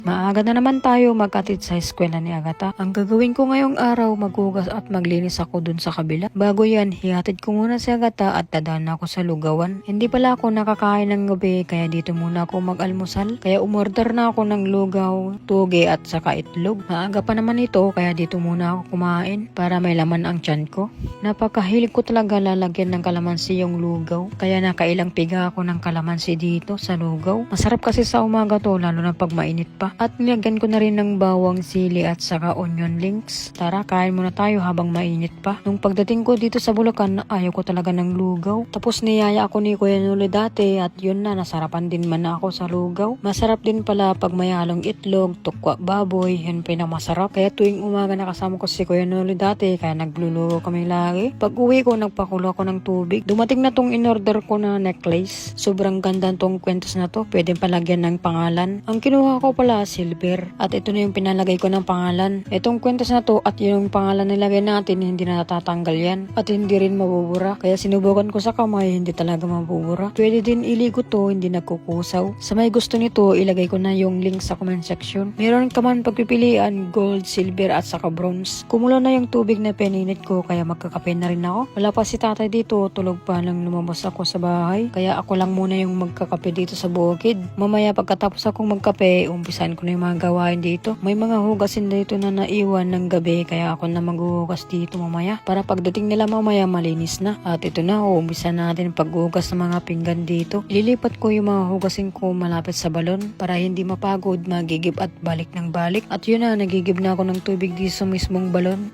Maaga na naman tayo magkatid sa eskwela ni Agatha. Ang gagawin ko ngayong araw, maghugas at maglinis ako dun sa kabila. Bago yan, hihatid ko muna si Agatha at dadaan ako sa lugawan. Hindi pala ako nakakain ng gabi kaya dito muna ako mag-almusal. Kaya umorder na ako ng lugaw, tuge at saka itlog. Maaga pa naman ito kaya dito muna ako kumain para may laman ang tiyan ko. Napakahilig ko talaga lalagyan ng kalamansi yung lugaw. Kaya nakailang piga ako ng kalamansi dito sa lugaw. Masarap kasi sa umaga to lalo na pag mainit pa. At nilagyan ko na rin ng bawang, sili at saka onion links. Tara, kain muna tayo habang mainit pa. Nung pagdating ko dito sa Bulacan, ayaw ko talaga ng lugaw. Tapos niyaya ako ni Kuya Noli dati at yun na, nasarapan din man ako sa lugaw. Masarap din pala pag may halong itlog, tukwa baboy, yun pinakamasarap. Kaya tuwing umaga nakasama ko si Kuya Noli dati, kaya nagluluto kami lagi. Pag uwi ko, nagpakulo ako ng tubig. Dumating na tong in-order ko na necklace. Sobrang ganda tong kwentas na to. Pwede palagyan ng pangalan. Ang kinuha ko pala silver. At ito na yung pinalagay ko ng pangalan. Itong kwentas na to at yung pangalan nilagay natin, hindi na natatanggal yan. At hindi rin mabubura. Kaya sinubukan ko sa kamay, hindi talaga mabubura. Pwede din iligo to, hindi nagkukusaw. Sa may gusto nito, ilagay ko na yung link sa comment section. Meron ka man pagpipilian, gold, silver at saka bronze. Kumulo na yung tubig na peninit ko, kaya magkakape na rin ako. Wala pa si tatay dito, tulog pa nang lumabas ako sa bahay. Kaya ako lang muna yung magkakape dito sa bukid. Mamaya pagkatapos akong magkape, umpisan ko na yung mga gawain dito. May mga hugasin dito na naiwan ng gabi kaya ako na maghuhugas dito mamaya para pagdating nila mamaya malinis na. At ito na, umpisa natin paghugas ng mga pinggan dito. Ililipat ko yung mga hugasin ko malapit sa balon para hindi mapagod, magigib at balik ng balik. At yun na, nagigib na ako ng tubig dito sa mismong balon.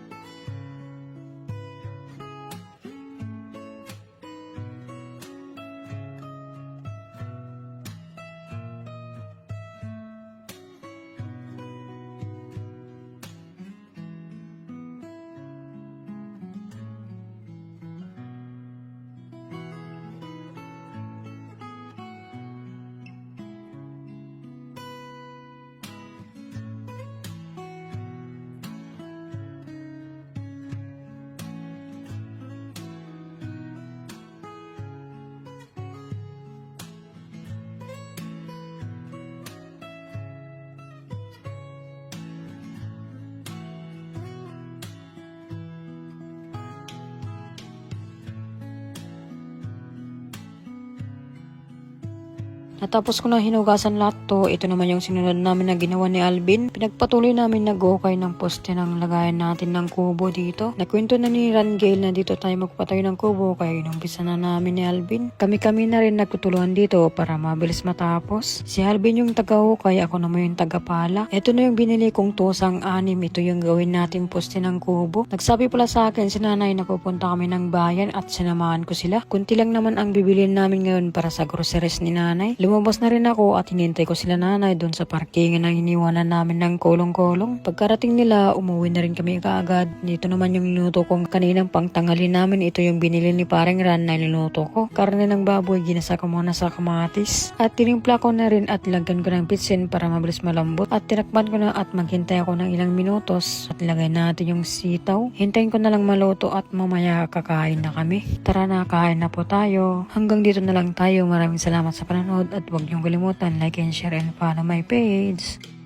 Natapos ko na hinugasan lahat to. Ito naman yung sinunod namin na ginawa ni Alvin. Pinagpatuloy namin nag-okay ng poste ng lagayan natin ng kubo dito. Nakwento na ni Rangel na dito tayo magpatayo ng kubo kaya inumpisa na namin ni Alvin. Kami-kami na rin nagtutulungan dito para mabilis matapos. Si Alvin yung taga-hukay, ako naman yung taga-pala. Ito na yung binili kong tosang anim. Ito yung gawin natin poste ng kubo. Nagsabi pala sa akin si nanay na pupunta kami ng bayan at sinamahan ko sila. Kunti lang naman ang bibilin namin ngayon para sa groceries ni nanay. Lumabas na rin ako at hinintay ko sila nanay doon sa parkingan na iniwanan namin ng kolong-kolong. Pagkarating nila, umuwi na rin kami kaagad. Dito naman yung niluto kong kaninang pangtanghali namin. Ito yung binili ni Pareng Ran na niluto ko. Karne ng baboy, ginasa ko muna sa kamatis. At tinimpla ko na rin at lagyan ko ng pitsin para mabilis malambot. At tinakpan ko na at maghintay ako ng ilang minutos. At lagay natin yung sitaw. Hintayin ko na lang maluto at mamaya kakain na kami. Tara na, kain na po tayo. Hanggang dito na lang tayo. Maraming salamat sa panonood. At huwag niyong kalimutan, like and share and follow my page.